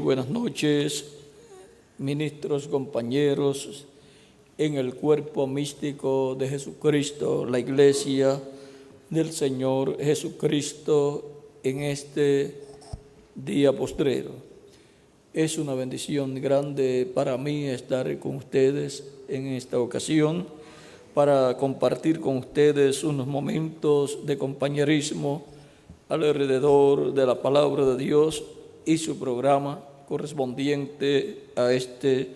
buenas noches, ministros, compañeros, en el cuerpo místico de Jesucristo, la Iglesia del Señor Jesucristo en este día postrero. Es una bendición grande para mí estar con ustedes en esta ocasión para compartir con ustedes unos momentos de compañerismo alrededor de la palabra de Dios y su programa correspondiente a este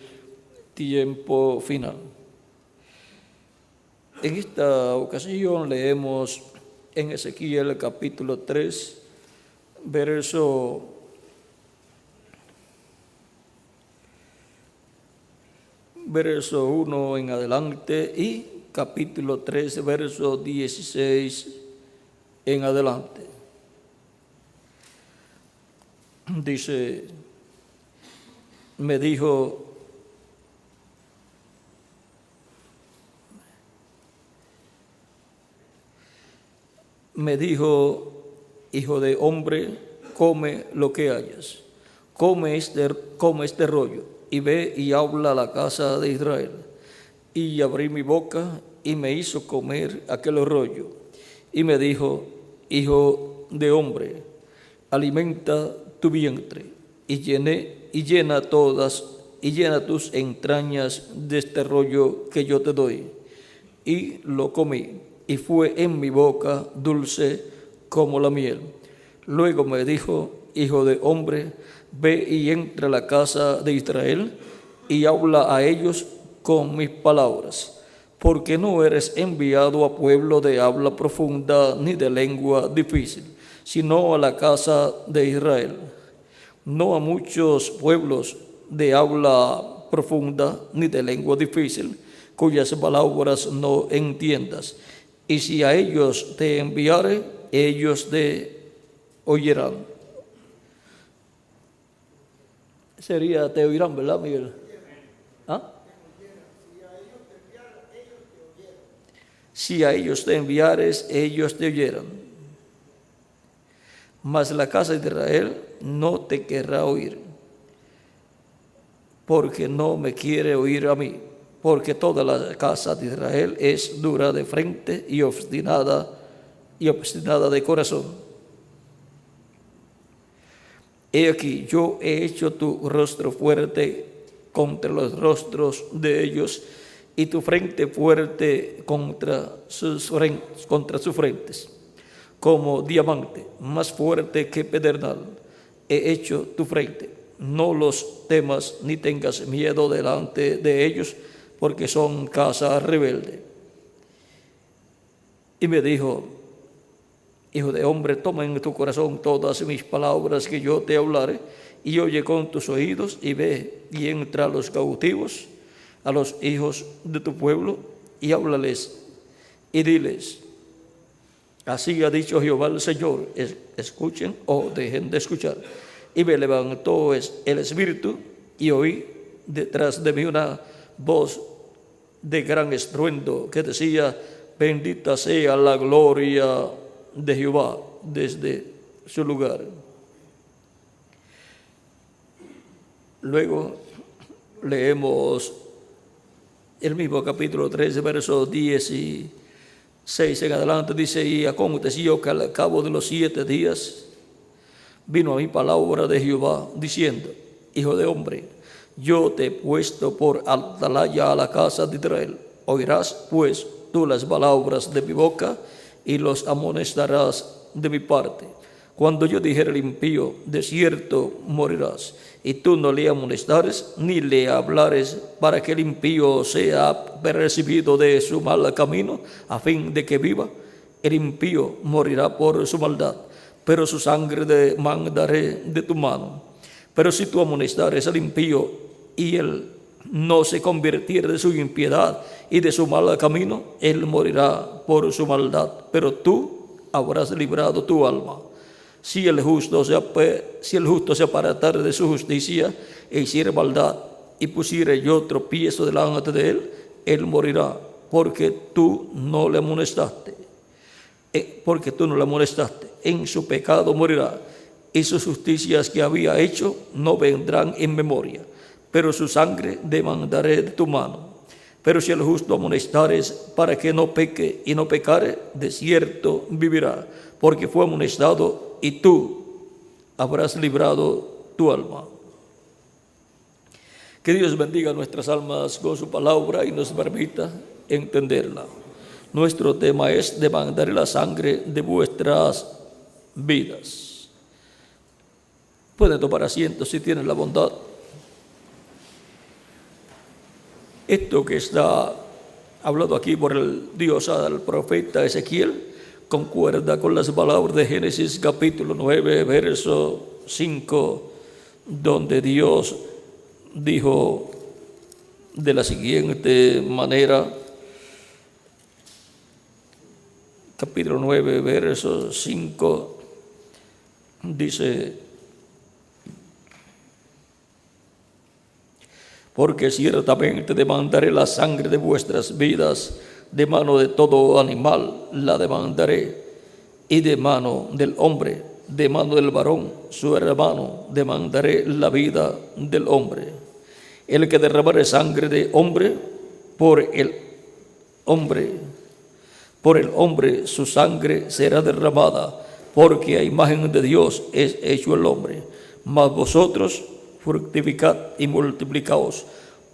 tiempo final. En esta ocasión leemos en Ezequiel capítulo 3, verso 1 en adelante y capítulo 3, verso 16 en adelante. Dice, me dijo, hijo de hombre, come lo que hayas, come este rollo, y ve y habla a la casa de Israel. Y abrí mi boca, y me hizo comer aquel rollo. Y me dijo, hijo de hombre, alimenta tu vientre, y llena tus entrañas de este rollo que yo te doy. Y lo comí, y fue en mi boca dulce como la miel. Luego me dijo, hijo de hombre, ve y entra a la casa de Israel, y habla a ellos con mis palabras, porque no eres enviado a pueblo de habla profunda ni de lengua difícil, sino a la casa de Israel, no a muchos pueblos de habla profunda ni de lengua difícil, cuyas palabras no entiendas. Y si a ellos te enviare, ellos te oirán. Sería te oirán, ¿verdad, Miguel? ¿Ah? Si a ellos te enviares, ellos te oyeran. Mas la casa de Israel no te querrá oír, porque no me quiere oír a mí, porque toda la casa de Israel es dura de frente y obstinada de corazón. He aquí, yo he hecho tu rostro fuerte contra los rostros de ellos, y tu frente fuerte contra sus frentes, como diamante, más fuerte que pedernal. He hecho tu frente. No los temas ni tengas miedo delante de ellos, porque son casa rebelde. Y me dijo, hijo de hombre, toma en tu corazón todas mis palabras que yo te hablaré, y oye con tus oídos, y ve y entra a los cautivos, a los hijos de tu pueblo, y háblales, y diles, así ha dicho Jehová el Señor, escuchen o dejen de escuchar. Y me levantó el espíritu, y oí detrás de mí una voz de gran estruendo que decía, bendita sea la gloria de Jehová desde su lugar. Luego leemos el mismo capítulo 3, versos 16 en adelante. Dice, y aconteció que al cabo de los 7 días vino a mí palabra de Jehová, diciendo, hijo de hombre, yo te he puesto por atalaya a la casa de Israel. Oirás pues tú las palabras de mi boca, y los amonestarás de mi parte. Cuando yo dijere al impío, de cierto morirás, y tú no le amonestares, ni le hablares, para que el impío sea percibido de su mal camino, a fin de que viva, el impío morirá por su maldad, pero su sangre demandaré de tu mano. Pero si tú amonestares al impío, y él no se convirtiere de su impiedad y de su mal camino, él morirá por su maldad, pero tú habrás librado tu alma. Si el justo se apartare de su justicia e hiciere maldad, y pusiere yo tropiezo delante de él, él morirá, porque tú no le amonestaste. En su pecado morirá, y sus justicias que había hecho no vendrán en memoria, pero su sangre demandaré de tu mano. Pero si el justo amonestares para que no peque y no pecare, de cierto vivirá, porque fue amonestado y tú habrás librado tu alma. Que Dios bendiga nuestras almas con su palabra y nos permita entenderla. Nuestro tema es demandar la sangre de vuestras vidas. Pueden tomar asiento si tienen la bondad. Esto que está hablado aquí por el Dios al profeta Ezequiel concuerda con las palabras de Génesis capítulo 9, verso 5, donde Dios dijo de la siguiente manera, capítulo 9, verso 5, dice: porque ciertamente demandaré la sangre de vuestras vidas, de mano de todo animal la demandaré, y de mano del hombre, de mano del varón, su hermano, demandaré la vida del hombre. El que derramare sangre de hombre, por el hombre su sangre será derramada, porque a imagen de Dios es hecho el hombre. Mas vosotros fructificad y multiplicaos,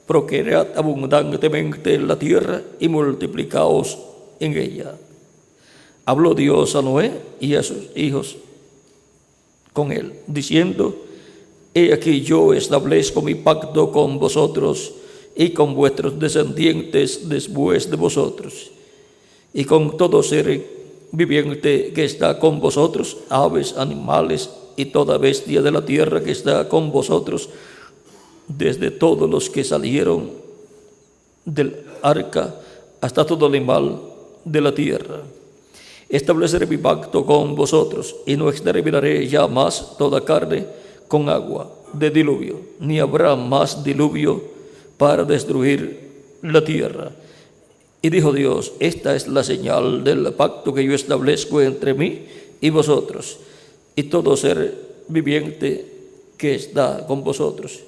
procread abundantemente en la tierra y multiplicaos en ella. Habló Dios a Noé y a sus hijos con él, diciendo: he aquí yo establezco mi pacto con vosotros y con vuestros descendientes después de vosotros, y con todo ser viviente que está con vosotros, aves, animales y toda bestia de la tierra que está con vosotros, desde todos los que salieron del arca hasta todo animal de la tierra. Estableceré mi pacto con vosotros y no exterminaré ya más toda carne con agua de diluvio, ni habrá más diluvio para destruir la tierra. Y dijo Dios: esta es la señal del pacto que yo establezco entre mí y vosotros y todo ser viviente que está con vosotros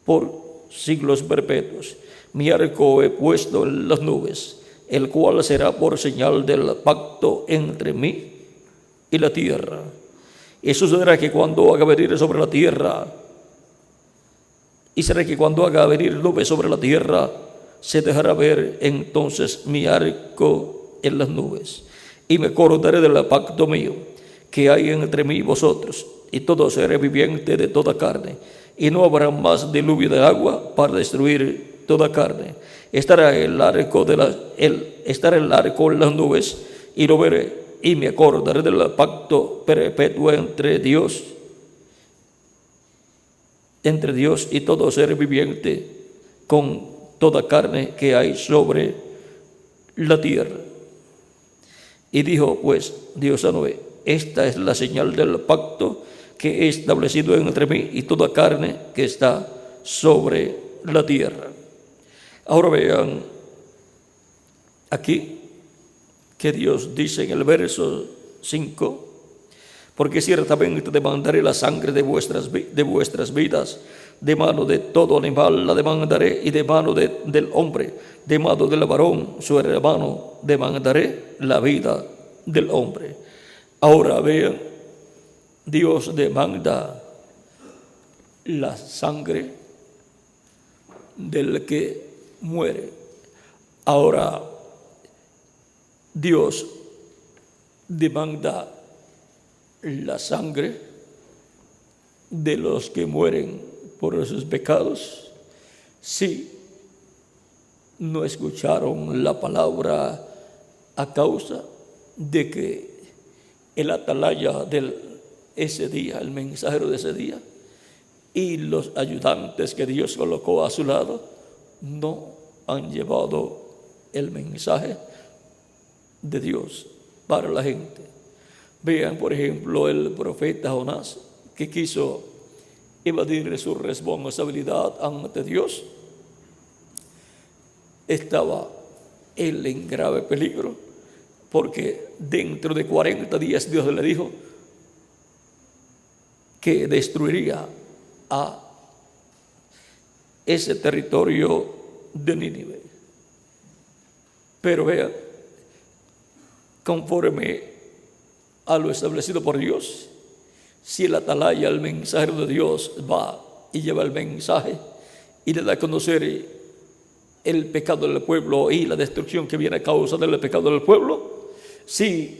por siglos perpetuos. Mi arco he puesto en las nubes, el cual será por señal del pacto entre mí y la tierra. Y sucederá que cuando haga venir sobre la tierra, y será que cuando haga venir nubes sobre la tierra, se dejará ver entonces mi arco en las nubes, y me acordaré del pacto mío que hay entre mí y vosotros, y todo ser viviente de toda carne, y no habrá más diluvio de agua para destruir toda carne. Estará el arco en las nubes, y lo veré, y me acordaré del pacto perpetuo entre Dios y todo ser viviente con toda carne que hay sobre la tierra. Y dijo pues Dios a Noé: esta es la señal del pacto que he establecido entre mí y toda carne que está sobre la tierra. Ahora vean aquí que Dios dice en el verso 5: porque ciertamente demandaré la sangre de vuestras vidas, de mano de todo animal la demandaré, y de mano del hombre, de mano del varón, su hermano, demandaré la vida del hombre. Ahora vean, Dios demanda la sangre del que muere. Ahora, Dios demanda la sangre de los que mueren por sus pecados, si no escucharon la palabra a causa de que el atalaya de ese día, el mensajero de ese día, y los ayudantes que Dios colocó a su lado, no han llevado el mensaje de Dios para la gente. Vean, por ejemplo, el profeta Jonás, que quiso evadir su responsabilidad ante Dios. Estaba él en grave peligro, porque dentro de 40 días Dios le dijo: que destruiría a ese territorio de Nínive. Pero vean, conforme a lo establecido por Dios, si el atalaya, el mensajero de Dios, va y lleva el mensaje y le da a conocer el pecado del pueblo y la destrucción que viene a causa del pecado del pueblo, si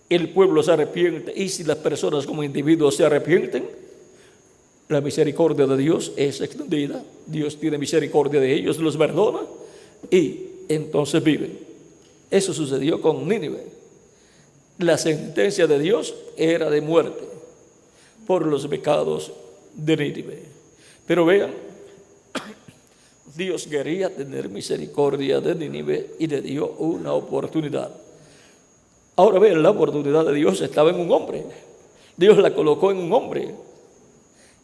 el pueblo se arrepiente y si las personas como individuos se arrepienten, la misericordia de Dios es extendida. Dios tiene misericordia de ellos, los perdona y entonces viven. Eso sucedió con Nínive. La sentencia de Dios era de muerte por los pecados de Nínive. Pero vean, Dios quería tener misericordia de Nínive y le dio una oportunidad. Ahora vean, la oportunidad de Dios estaba en un hombre. Dios la colocó en un hombre,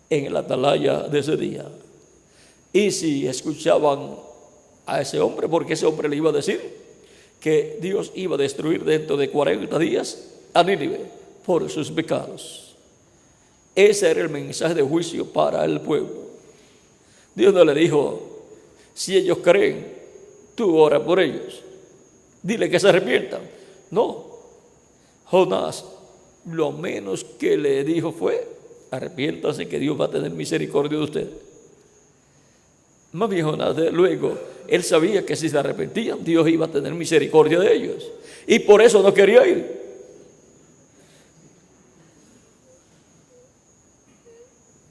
en el atalaya de ese día. Y si escuchaban a ese hombre, porque ese hombre le iba a decir que Dios iba a destruir dentro de 40 días a Nínive por sus pecados. Ese era el mensaje de juicio para el pueblo. Dios no le dijo, si ellos creen, tú ora por ellos, dile que se arrepientan. No, Jonás lo menos que le dijo fue, arrepiéntase que Dios va a tener misericordia de ustedes. Más bien Jonás, luego, él sabía que si se arrepentían, Dios iba a tener misericordia de ellos. Y por eso no quería ir.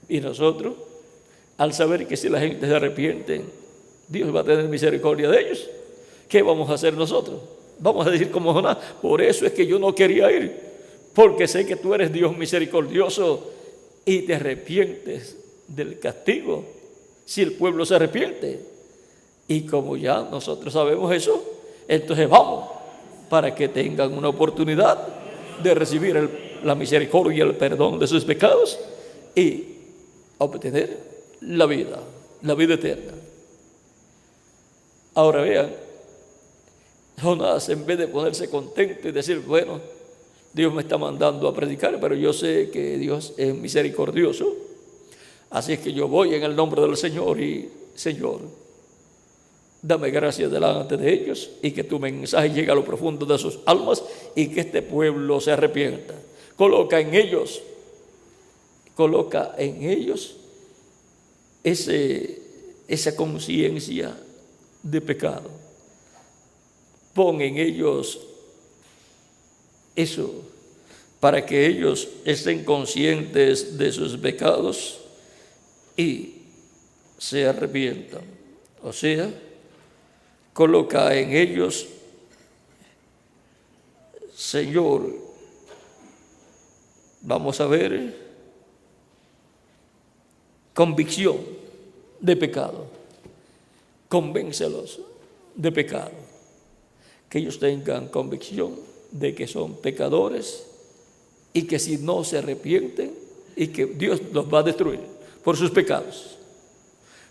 Y nosotros, al saber que si la gente se arrepiente, Dios va a tener misericordia de ellos, ¿qué vamos a hacer nosotros? Vamos a decir como Jonás, por eso es que yo no quería ir, porque sé que tú eres Dios misericordioso y te arrepientes del castigo si el pueblo se arrepiente. Y como ya nosotros sabemos eso, entonces vamos para que tengan una oportunidad de recibir la misericordia y el perdón de sus pecados y obtener la vida eterna. Ahora vean, Jonás, en vez de ponerse contento y decir, bueno, Dios me está mandando a predicar, pero yo sé que Dios es misericordioso, así es que yo voy en el nombre del Señor y, Señor, dame gracias delante de ellos y que tu mensaje llegue a lo profundo de sus almas y que este pueblo se arrepienta. Coloca en ellos esa conciencia de pecado. Pon en ellos eso para que ellos estén conscientes de sus pecados y se arrepientan. O sea, coloca en ellos, Señor, vamos a ver, convicción de pecado. Convéncelos de pecado. Que ellos tengan convicción de que son pecadores y que si no se arrepienten y que Dios los va a destruir por sus pecados.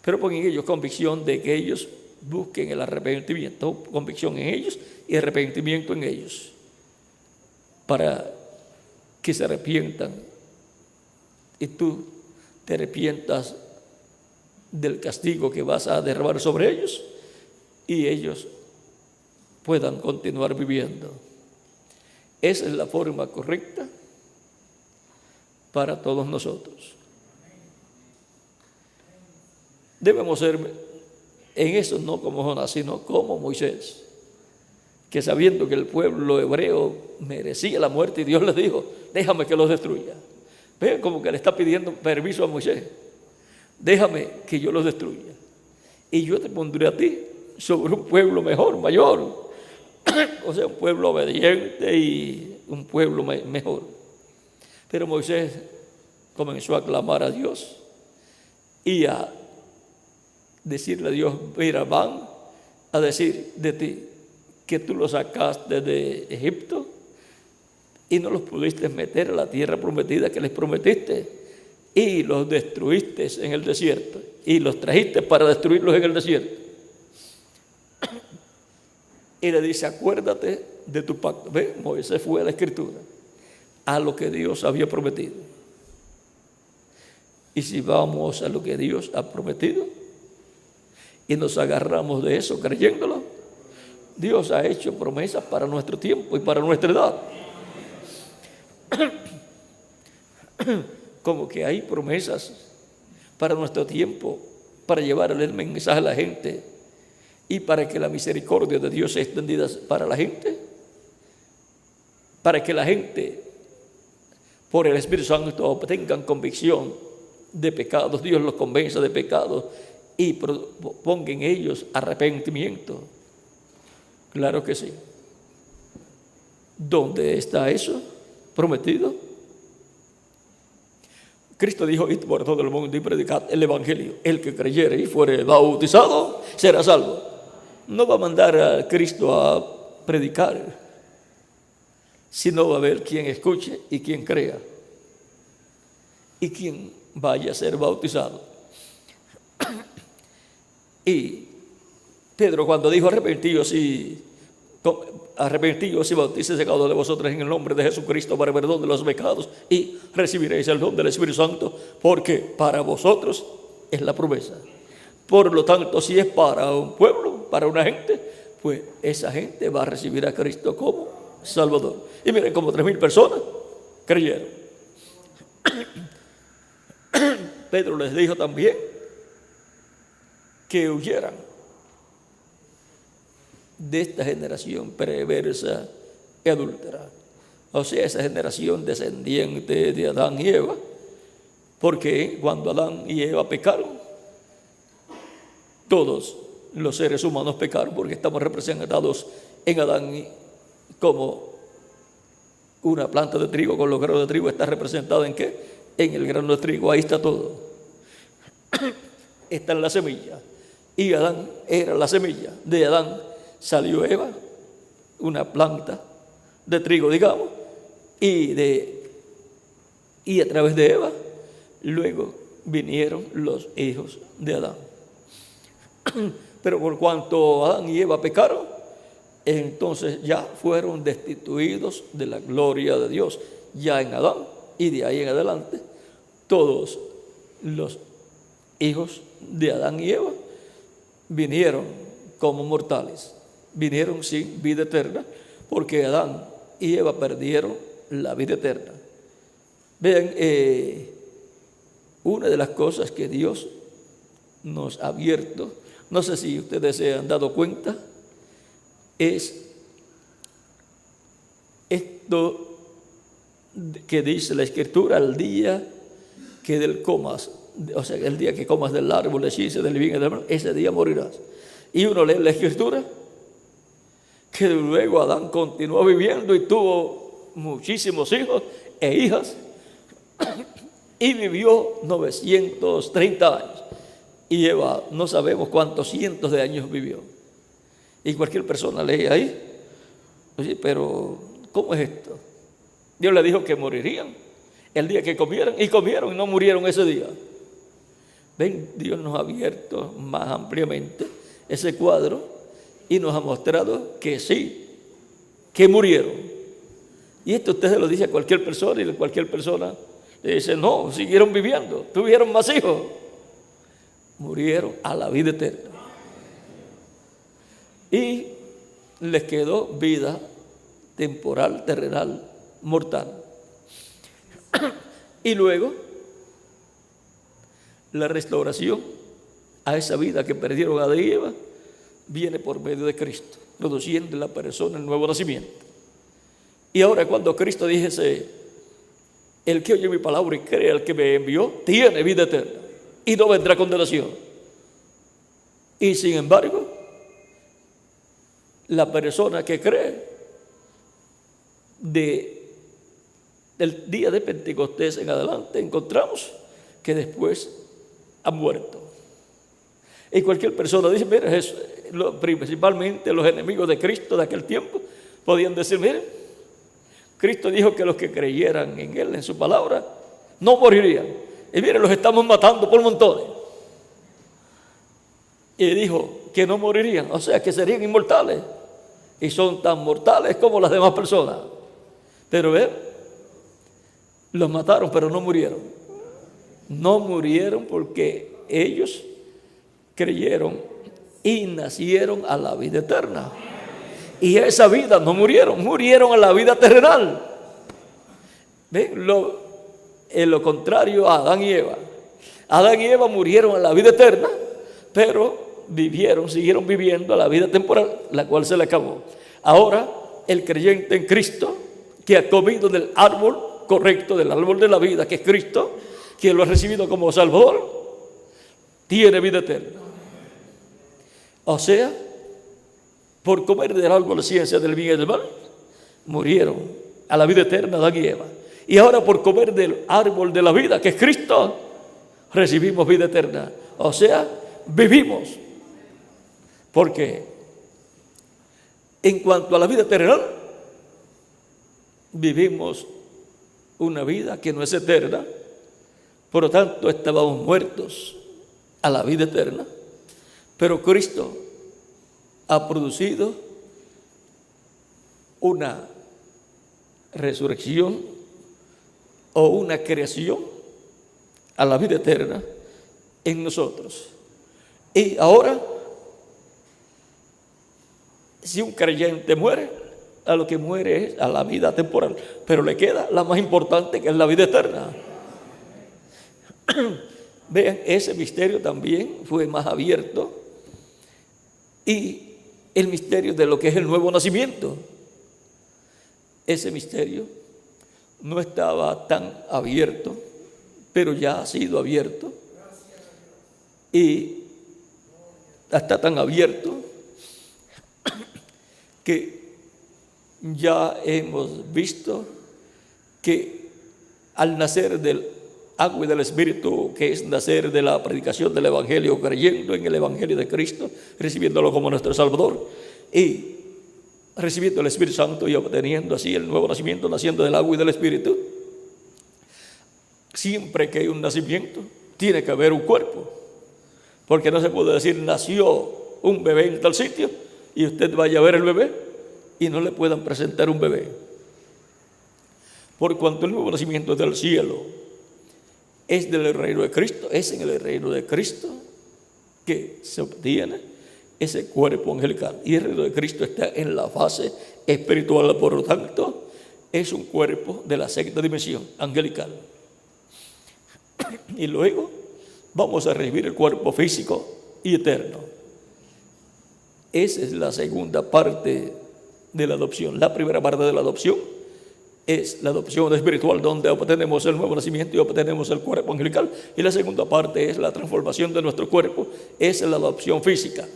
Pero pon en ellos convicción de que ellos busquen el arrepentimiento, convicción en ellos y arrepentimiento en ellos, para que se arrepientan y tú te arrepientas del castigo que vas a derramar sobre ellos y ellos puedan continuar viviendo. Esa es la forma correcta para todos nosotros. Debemos ser en eso no como Jonás, sino como Moisés, que sabiendo que el pueblo hebreo merecía la muerte y Dios le dijo, déjame que los destruya. Vean como que le está pidiendo permiso a Moisés, déjame que yo los destruya y yo te pondré a ti sobre un pueblo mejor, mayor, o sea, un pueblo obediente y un pueblo mejor. Pero Moisés comenzó a clamar a Dios y a decirle a Dios, mira, van a decir de ti que tú los sacaste de Egipto y no los pudiste meter a la tierra prometida que les prometiste y los destruiste en el desierto y los trajiste para destruirlos en el desierto. Y le dice, acuérdate de tu pacto. Ve, Moisés fue a la escritura, a lo que Dios había prometido. Y si vamos a lo que Dios ha prometido y nos agarramos de eso creyéndolo, Dios ha hecho promesas para nuestro tiempo y para nuestra edad. Como que hay promesas para nuestro tiempo, para llevar el mensaje a la gente y para que la misericordia de Dios sea extendida para la gente, para que la gente por el Espíritu Santo obtengan convicción de pecados, Dios los convenza de pecados y ponga en ellos arrepentimiento. Claro que sí. ¿Dónde está eso prometido? Cristo dijo: id por todo el mundo y predicad el evangelio. El que creyere y fuere bautizado será salvo. No va a mandar a Cristo a predicar, sino va a haber quien escuche y quien crea y quien vaya a ser bautizado. Y Pedro, cuando dijo arrepentíos y bautícese cada uno de vosotros en el nombre de Jesucristo para perdón de los pecados y recibiréis el don del Espíritu Santo, porque para vosotros es la promesa. Por lo tanto, si es para un pueblo, para una gente, pues esa gente va a recibir a Cristo como Salvador. Y miren, como 3,000 personas creyeron. Pedro les dijo también que huyeran de esta generación perversa y adúltera, o sea, esa generación descendiente de Adán y Eva, porque cuando Adán y Eva pecaron, todos los seres humanos pecaron, porque estamos representados en Adán como una planta de trigo con los granos de trigo. Está representada ¿en qué? En el grano de trigo. Ahí está todo. Está en la semilla, y Adán era la semilla. De Adán salió Eva, una planta de trigo, digamos, y a través de Eva luego vinieron los hijos de Adán. Pero por cuanto Adán y Eva pecaron, entonces ya fueron destituidos de la gloria de Dios ya en Adán, y de ahí en adelante todos los hijos de Adán y Eva vinieron como mortales, vinieron sin vida eterna, porque Adán y Eva perdieron la vida eterna. Vean, una de las cosas que Dios nos ha abierto, no sé si ustedes se han dado cuenta, es esto que dice la Escritura: el día que del comas, o sea, el día que comas del árbol de ciencia del bien y del mal, ese día morirás. Y uno lee la Escritura que luego Adán continuó viviendo y tuvo muchísimos hijos e hijas y vivió 930 años. Y Eva no sabemos cuántos cientos de años vivió. Y cualquier persona lee ahí: oye, pero ¿cómo es esto? Dios le dijo que morirían el día que comieran, y comieron y no murieron ese día. Ven, Dios nos ha abierto más ampliamente ese cuadro y nos ha mostrado que sí, que murieron. Y esto usted se lo dice a cualquier persona, y cualquier persona le dice: no, siguieron viviendo, tuvieron más hijos. Murieron a la vida eterna. Y les quedó vida temporal, terrenal, mortal. Y luego la restauración a esa vida que perdieron Adán y Eva viene por medio de Cristo, produciendo en la persona el nuevo nacimiento. Y ahora, cuando Cristo dijese: el que oye mi palabra y cree al que me envió, tiene vida eterna y no vendrá condenación. Y sin embargo, la persona que cree del día de Pentecostés en adelante, encontramos que después ha muerto. Y cualquier persona dice: mira, principalmente los enemigos de Cristo de aquel tiempo podían decir: mire, Cristo dijo que los que creyeran en Él, en su palabra, no morirían. Y mire, los estamos matando por montones. Y dijo que no morirían, o sea, que serían inmortales. Y son tan mortales como las demás personas. Pero los mataron, pero no murieron. No murieron porque ellos creyeron y nacieron a la vida eterna. Y esa vida no murieron, murieron a la vida terrenal. ¿Ven? En lo contrario a Adán y Eva. Adán y Eva murieron a la vida eterna, pero siguieron viviendo a la vida temporal, la cual se le acabó. Ahora, el creyente en Cristo, que ha comido del árbol correcto, del árbol de la vida, que es Cristo, que lo ha recibido como Salvador, tiene vida eterna. O sea, por comer del árbol de ciencia del bien y del mal, murieron a la vida eterna Adán y Eva. Y ahora por comer del árbol de la vida, que es Cristo, recibimos vida eterna. O sea, vivimos. Porque en cuanto a la vida terrenal, vivimos una vida que no es eterna. Por lo tanto, estábamos muertos a la vida eterna. Pero Cristo ha producido una resurrección o una creación a la vida eterna en nosotros. Y ahora, si un creyente muere, a lo que muere es a la vida temporal, pero le queda la más importante, que es la vida eterna. Vean, ese misterio también fue más abierto, y el misterio de lo que es el nuevo nacimiento, ese misterio no estaba tan abierto, pero ya ha sido abierto, y está tan abierto que ya hemos visto que al nacer del agua y del Espíritu, que es nacer de la predicación del Evangelio, creyendo en el Evangelio de Cristo, recibiéndolo como nuestro Salvador, y recibiendo el Espíritu Santo y obteniendo así el nuevo nacimiento, naciendo del agua y del Espíritu. Siempre que hay un nacimiento, tiene que haber un cuerpo, porque no se puede decir nació un bebé en tal sitio y usted vaya a ver el bebé y no le puedan presentar un bebé. Por cuanto el nuevo nacimiento del cielo es del reino de Cristo, es en el reino de Cristo que se obtiene ese cuerpo angelical. Y el reino de Cristo está en la fase espiritual, por lo tanto, es un cuerpo de la sexta dimensión angelical. Y luego vamos a recibir el cuerpo físico y eterno. Esa es la segunda parte de la adopción. La primera parte de la adopción es la adopción espiritual, donde obtenemos el nuevo nacimiento y obtenemos el cuerpo angelical. Y la segunda parte es la transformación de nuestro cuerpo, es la adopción física.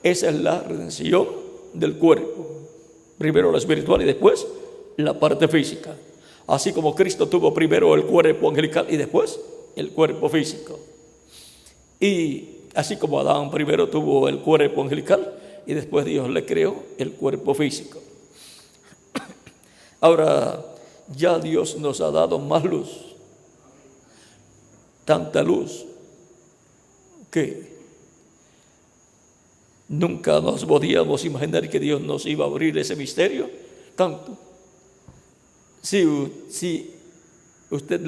Esa es la redención del cuerpo. Primero la espiritual y después la parte física. Así como Cristo tuvo primero el cuerpo angelical y después el cuerpo físico. Y así como Adán primero tuvo el cuerpo angelical y después Dios le creó el cuerpo físico. Ahora, ya Dios nos ha dado más luz, tanta luz que nunca nos podíamos imaginar que Dios nos iba a abrir ese misterio tanto. Si usted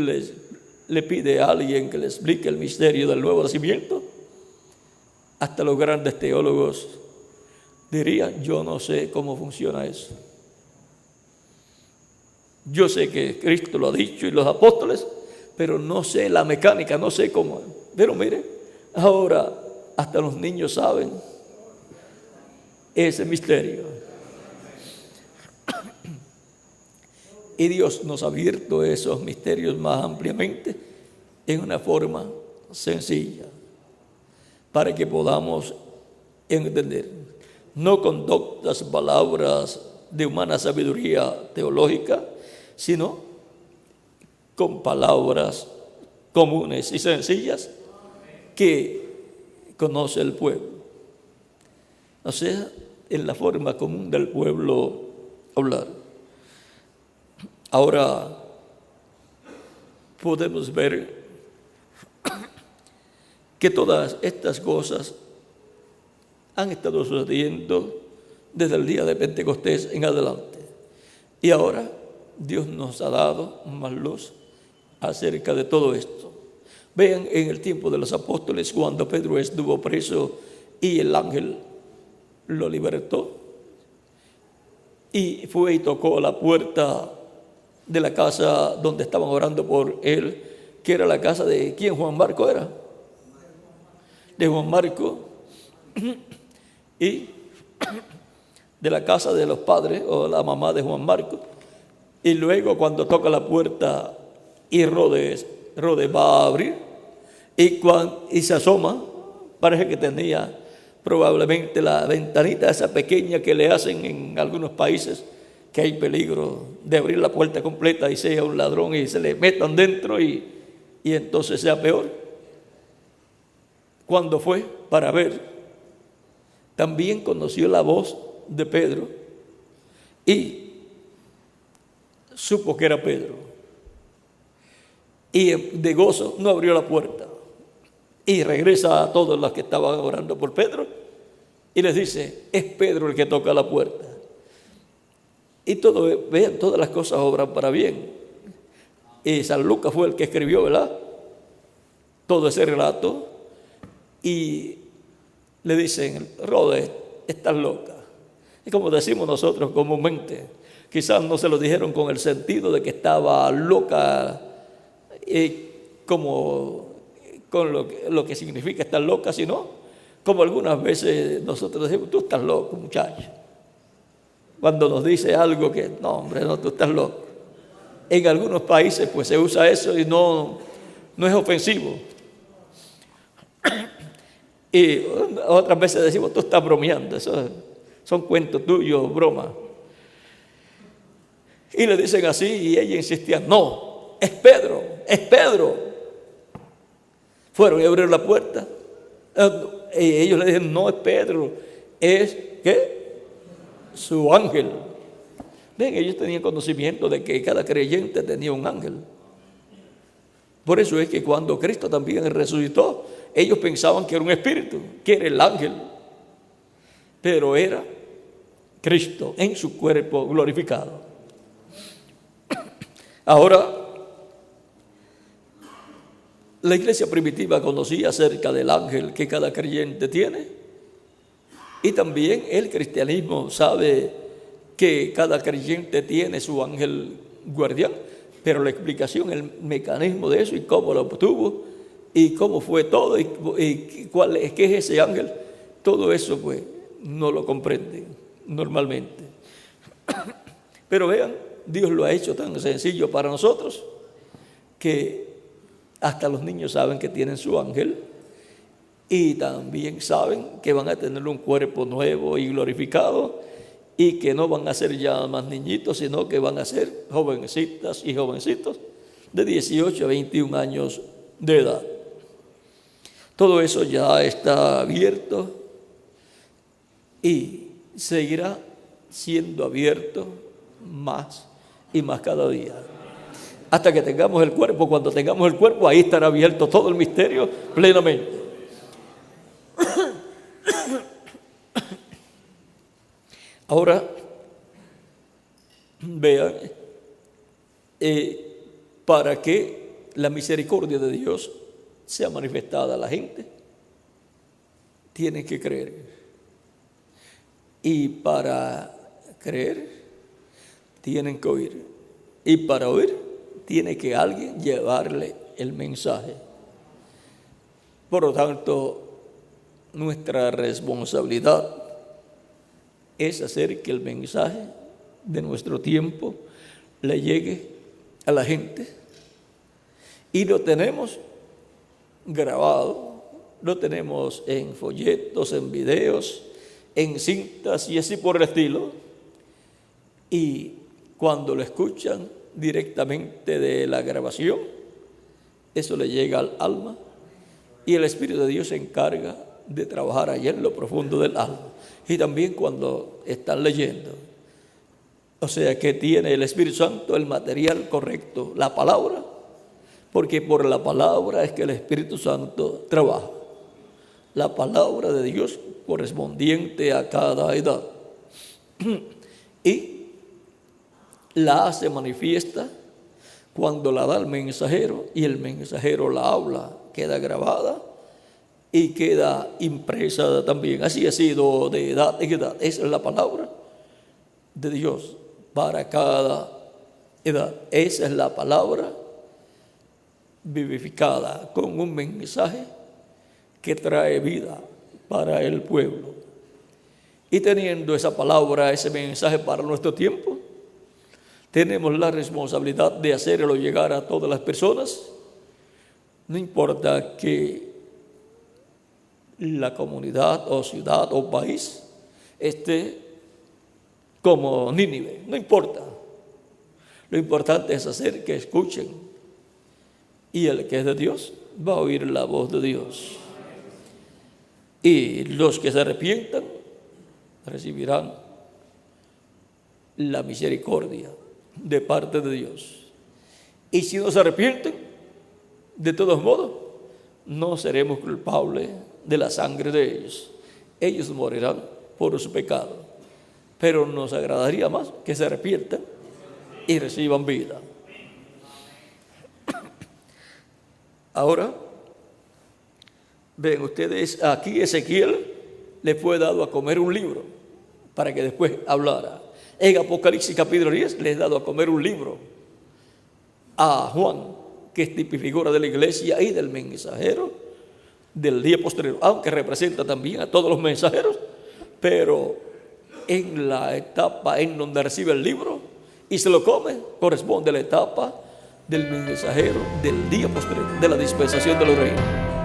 le pide a alguien que le explique el misterio del nuevo nacimiento, hasta los grandes teólogos dirían: yo no sé cómo funciona eso. Yo sé que Cristo lo ha dicho y los apóstoles, pero no sé la mecánica, no sé cómo. Pero mire, ahora hasta los niños saben ese misterio. Y Dios nos ha abierto esos misterios más ampliamente en una forma sencilla, para que podamos entender, no con doctas palabras de humana sabiduría teológica, sino con palabras comunes y sencillas que conoce el pueblo. O sea, en la forma común del pueblo hablar. Ahora podemos ver que todas estas cosas han estado sucediendo desde el día de Pentecostés en adelante. Y ahora Dios nos ha dado más luz acerca de todo esto. Vean en el tiempo de los apóstoles cuando Pedro estuvo preso y el ángel lo libertó y fue y tocó la puerta de la casa donde estaban orando por él, que era la casa de ¿quién? Juan Marco era, de Juan Marco, y de la casa de los padres o la mamá de Juan Marco. Y luego cuando toca la puerta y Herodes va a abrir y se asoma, parece que tenía probablemente la ventanita esa pequeña que le hacen en algunos países, que hay peligro de abrir la puerta completa y sea un ladrón y se le metan dentro y entonces sea peor. Cuando fue para ver, también conoció la voz de Pedro y supo que era Pedro. Y de gozo no abrió la puerta. Y regresa a todos los que estaban orando por Pedro y les dice, es Pedro el que toca la puerta. Y vean, todas las cosas obran para bien. Y San Lucas fue el que escribió, ¿verdad?, todo ese relato. Y le dicen, Herodes, estás loca. Y como decimos nosotros comúnmente, quizás no se lo dijeron con el sentido de que estaba loca, como con lo que significa estar loca, sino como algunas veces nosotros decimos, tú estás loco, muchacho. Cuando nos dice algo que, no, hombre, no, tú estás loco. En algunos países pues se usa eso y no es ofensivo. Y otras veces decimos, tú estás bromeando, eso son cuentos tuyos, broma. Y le dicen así y ella insistía, no, es Pedro, es Pedro. Fueron y abrieron la puerta. Y ellos le dijeron, no es Pedro, es, ¿qué? Su ángel. Ven, ellos tenían conocimiento de que cada creyente tenía un ángel. Por eso es que cuando Cristo también resucitó, ellos pensaban que era un espíritu, que era el ángel, pero era Cristo en su cuerpo glorificado. Ahora, la iglesia primitiva conocía acerca del ángel que cada creyente tiene, y también el cristianismo sabe que cada creyente tiene su ángel guardián, pero la explicación, el mecanismo de eso y cómo lo obtuvo y cómo fue todo y qué es ese ángel, todo eso pues no lo comprenden normalmente. Pero vean, Dios lo ha hecho tan sencillo para nosotros que hasta los niños saben que tienen su ángel y también saben que van a tener un cuerpo nuevo y glorificado y que no van a ser ya más niñitos, sino que van a ser jovencitas y jovencitos de 18 a 21 años de edad. Todo eso ya está abierto y seguirá siendo abierto más y más cada día. Hasta que tengamos el cuerpo. Cuando tengamos el cuerpo, ahí estará abierto todo el misterio plenamente. Ahora, vean, para que la misericordia de Dios sea manifestada a la gente, tienen que creer. Y para creer, tienen que oír. Y para oír, tiene que alguien llevarle el mensaje. Por lo tanto, nuestra responsabilidad es hacer que el mensaje de nuestro tiempo le llegue a la gente. Y lo tenemos grabado, lo tenemos en folletos, en videos, en cintas y así por el estilo. Y cuando lo escuchan directamente de la grabación, eso le llega al alma y el Espíritu de Dios se encarga de trabajar allá en lo profundo del alma. Y también cuando están leyendo, o sea que tiene el Espíritu Santo el material correcto, la palabra, porque por la palabra es que el Espíritu Santo trabaja. La palabra de Dios correspondiente a cada edad. Y la hace manifiesta cuando la da el mensajero y el mensajero la habla queda grabada y queda impresa también. Así ha sido de edad en edad. Esa es la palabra de Dios para cada edad. Esa es la palabra vivificada con un mensaje que trae vida para el pueblo. Y teniendo esa palabra, ese mensaje para nuestro tiempo, tenemos la responsabilidad de hacerlo llegar a todas las personas. No importa que la comunidad o ciudad o país esté como Nínive, no importa. Lo importante es hacer que escuchen, y el que es de Dios va a oír la voz de Dios. Y los que se arrepientan recibirán la misericordia de parte de Dios. Y si no se arrepienten, de todos modos, no seremos culpables de la sangre de ellos. Ellos morirán por su pecado. Pero nos agradaría más que se arrepientan y reciban vida. Ahora, ven ustedes, aquí Ezequiel le fue dado a comer un libro para que después hablara. En Apocalipsis capítulo 10 le es dado a comer un libro a Juan, que es figura de la iglesia y del mensajero del día posterior, aunque representa también a todos los mensajeros, pero en la etapa en donde recibe el libro y se lo come, corresponde a la etapa del mensajero del día posterior, de la dispensación de los reinos.